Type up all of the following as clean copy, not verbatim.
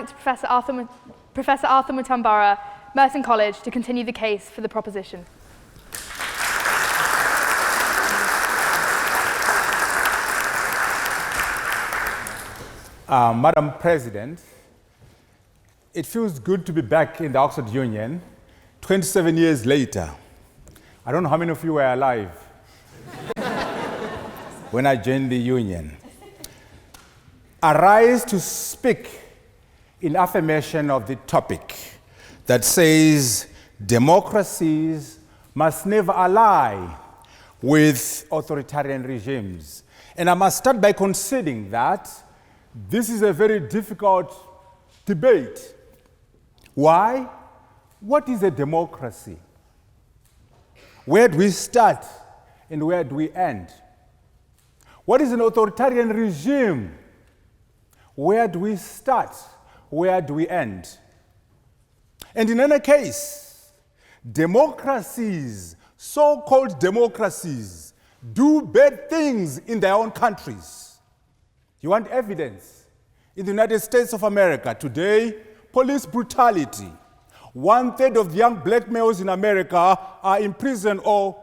to Professor Arthur Mutambara, Merton College, to continue the case for the proposition. Madam President, it feels good to be back in the Oxford Union 27 years later. I don't know how many of you were alive when I joined the Union. I rise to speak in affirmation of the topic that says democracies must never ally with authoritarian regimes. And I must start by conceding that this is a very difficult debate. Why? What is a democracy? Where do we start and where do we end? What is an authoritarian regime? Where do we start? Where do we end? And in any case, democracies, so-called democracies, do bad things in their own countries. You want evidence? In the United States of America today, police brutality. 1/3 of the young black males in America are in prison or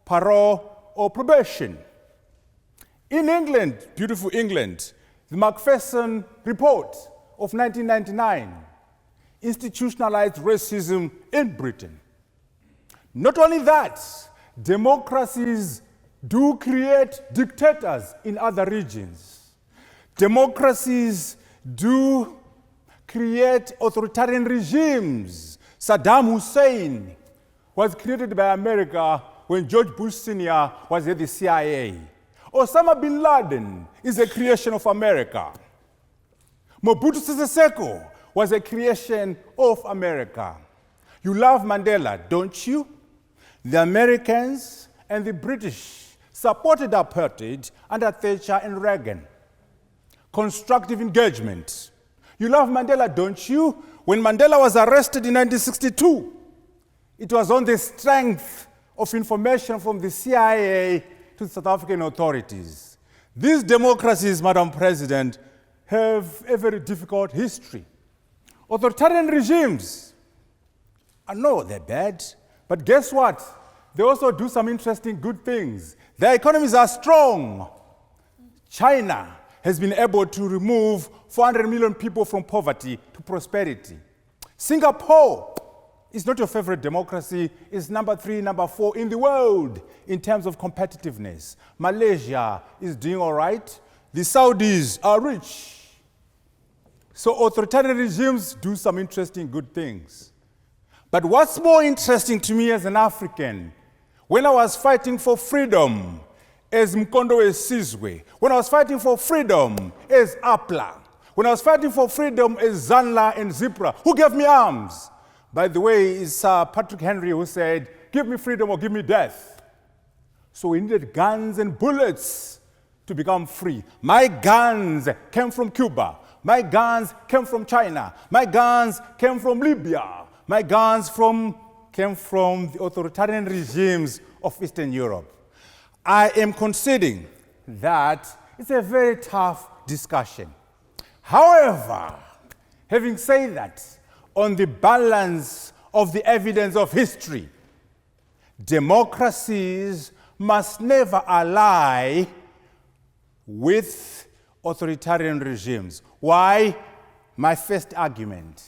parole or probation. In England, beautiful England, the Macpherson Report of 1999 institutionalized racism in Britain. Not only that, democracies do create dictators in other regions. Democracies do create authoritarian regimes. Saddam Hussein was created by America when George Bush Sr. was at the CIA. Osama bin Laden is a creation of America. Mobutu Sese Seko was a creation of America. You love Mandela, don't you? The Americans and the British supported apartheid under Thatcher and Reagan. Constructive engagement. You love Mandela, don't you? When Mandela was arrested in 1962, it was on the strength of information from the CIA to the South African authorities. These democracies, Madam President, have a very difficult history. Authoritarian regimes, I know they're bad, but guess what? They also do some interesting good things. Their economies are strong. China has been able to remove 400 million people from poverty to prosperity. Singapore is not your favorite democracy. It's number 3, number 4 in the world in terms of competitiveness. Malaysia is doing all right. The Saudis are rich. So authoritarian regimes do some interesting good things. But what's more interesting to me as an African, when I was fighting for freedom, as Mkondo Sizwe, when I was fighting for freedom as Apla, when I was fighting for freedom as Zanla and Zipra, who gave me arms? By the way, it's Patrick Henry who said, give me freedom or give me death. So we needed guns and bullets to become free. My guns came from Cuba. My guns came from China. My guns came from Libya. My guns came from the authoritarian regimes of Eastern Europe. I am conceding that it's a very tough discussion. However, having said that, on the balance of the evidence of history, democracies must never ally with authoritarian regimes. Why? My first argument.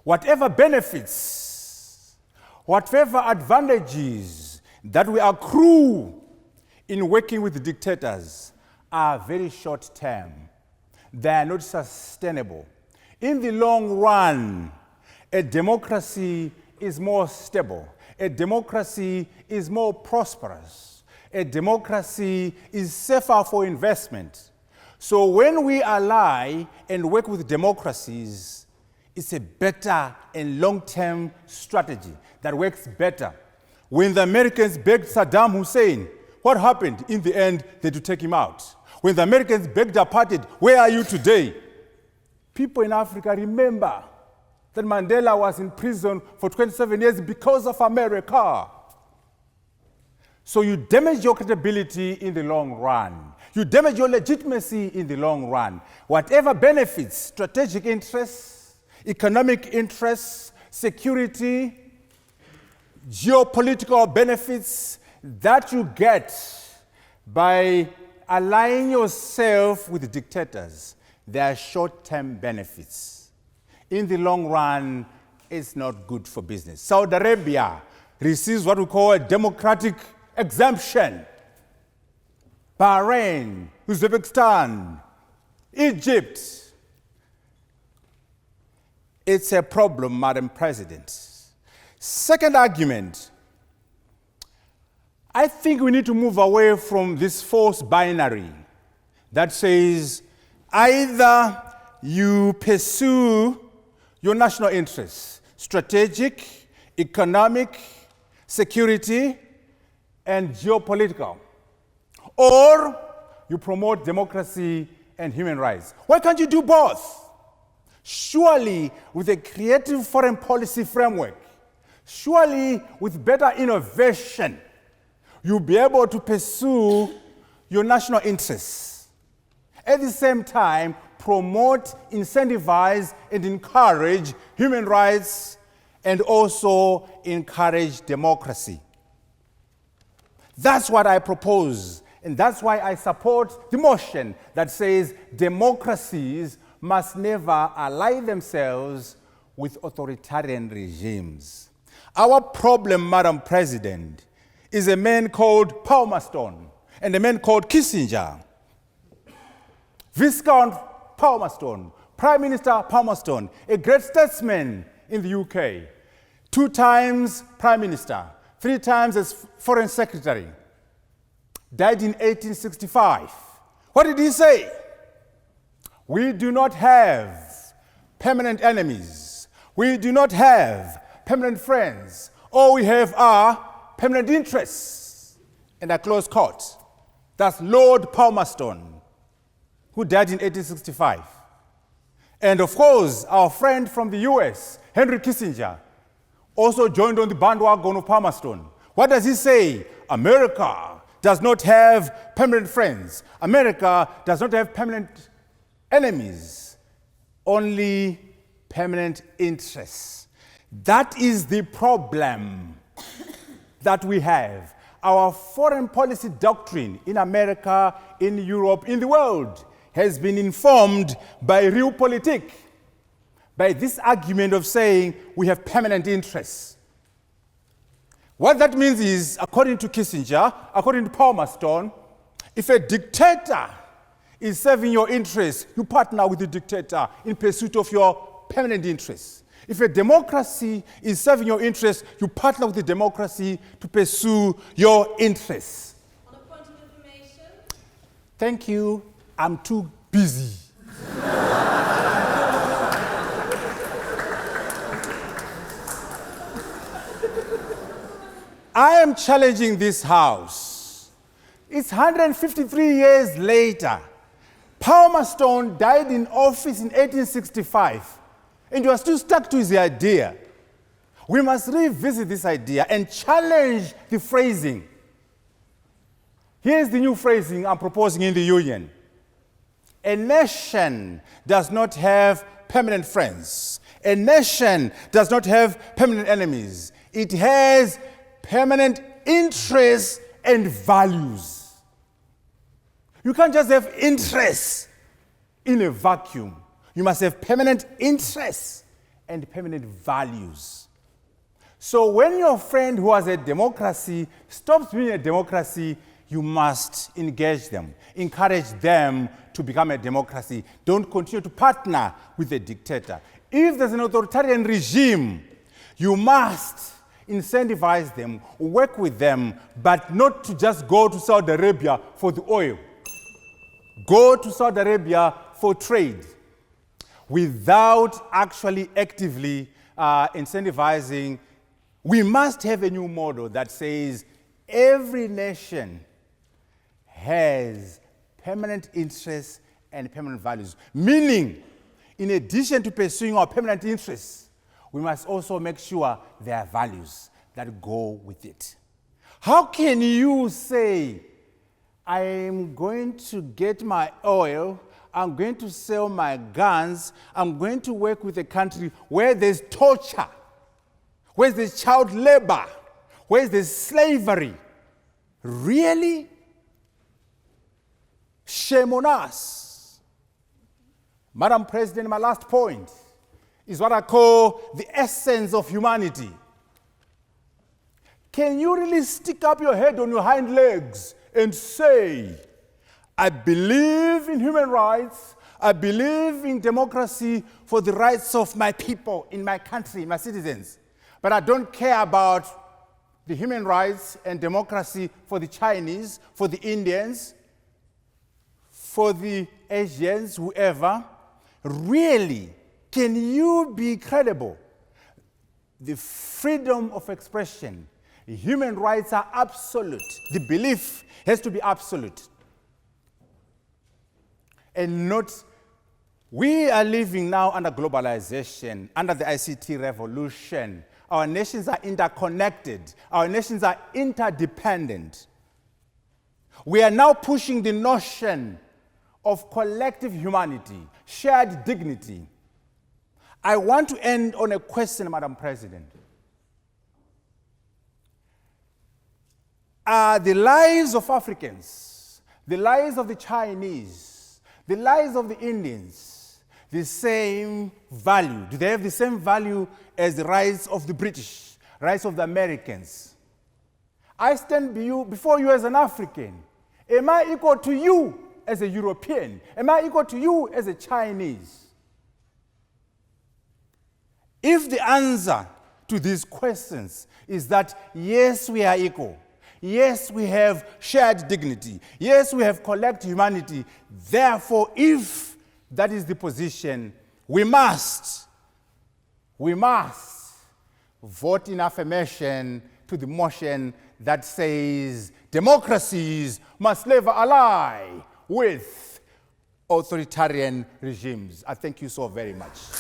Whatever benefits, whatever advantages that we accrue in working with dictators are very short term. They are not sustainable. In the long run, a democracy is more stable. A democracy is more prosperous. A democracy is safer for investment. So when we ally and work with democracies, it's a better and long-term strategy that works better. When the Americans begged Saddam Hussein, what happened? In the end, they had to take him out. When the Americans begged apartheid, where are you today? People in Africa remember that Mandela was in prison for 27 years because of America. So you damage your credibility in the long run. You damage your legitimacy in the long run. Whatever benefits, strategic interests, economic interests, security, geopolitical benefits that you get by aligning yourself with dictators, they are short-term benefits. In the long run, it's not good for business. Saudi Arabia receives what we call a democratic exemption. Bahrain, Uzbekistan, Egypt. It's a problem, Madam President. Second argument, I think we need to move away from this false binary that says either you pursue your national interests, strategic, economic, security, and geopolitical, or you promote democracy and human rights. Why can't you do both? Surely, with a creative foreign policy framework, surely with better innovation, you'll be able to pursue your national interests. At the same time, promote, incentivize, and encourage human rights, and also encourage democracy. That's what I propose, and that's why I support the motion that says democracies must never ally themselves with authoritarian regimes. Our problem, Madam President, is a man called Palmerston and a man called Kissinger. Viscount Palmerston, Prime Minister Palmerston, a great statesman in the UK, 2 times Prime Minister, 3 times as Foreign Secretary, died in 1865. What did he say? We do not have permanent enemies. We do not have permanent friends. All we have are permanent interests. And I close quote. That's Lord Palmerston, who died in 1865. And of course, our friend from the US, Henry Kissinger, also joined on the bandwagon of Palmerston. What does he say? America does not have permanent friends. America does not have permanent enemies, only permanent interests. That is the problem that we have. Our foreign policy doctrine in America, in Europe, in the world has been informed by realpolitik, by this argument of saying we have permanent interests. What that means is, according to Kissinger, according to Palmerston, if a dictator is serving your interests, you partner with the dictator in pursuit of your permanent interests. If a democracy is serving your interests, you partner with the democracy to pursue your interests. On a point of information. Thank you. I'm too busy. I am challenging this House. It's 153 years later. Palmerston died in office in 1865, and you are still stuck to his idea. We must revisit this idea and challenge the phrasing. Here's the new phrasing I'm proposing in the Union. A nation does not have permanent friends. A nation does not have permanent enemies. It has permanent interests and values. You can't just have interests in a vacuum. You must have permanent interests and permanent values. So when your friend who has a democracy stops being a democracy, you must engage them, encourage them to become a democracy. Don't continue to partner with a dictator. If there's an authoritarian regime, you must incentivize them, work with them, but not to just go to Saudi Arabia for the oil. Go to Saudi Arabia for trade without actually actively incentivizing. We must have a new model that says every nation has permanent interests and permanent values. Meaning, in addition to pursuing our permanent interests, we must also make sure there are values that go with it. How can you say, I'm going to get my oil, I'm going to sell my guns, I'm going to work with a country where there's torture, where there's child labor, where there's slavery. Really? Shame on us. Madam President, my last point is what I call the essence of humanity. Can you really stick up your head on your hind legs and say, I believe in human rights, I believe in democracy for the rights of my people in my country, my citizens, but I don't care about the human rights and democracy for the Chinese, for the Indians, for the Asians, whoever? Really, can you be credible? The freedom of expression, human rights are absolute. The belief has to be absolute. And not, we are living now under globalization, under the ICT revolution. Our nations are interconnected. Our nations are interdependent. We are now pushing the notion of collective humanity, shared dignity. I want to end on a question, Madam President. Are the lives of Africans, the lives of the Chinese, the lives of the Indians, the same value? Do they have the same value as the rights of the British, rights of the Americans? I stand before you as an African. Am I equal to you as a European? Am I equal to you as a Chinese? If the answer to these questions is that yes, we are equal, yes, we have shared dignity, yes, we have collective humanity, therefore, if that is the position, we must vote in affirmation to the motion that says democracies must live ally with authoritarian regimes. I thank you so very much.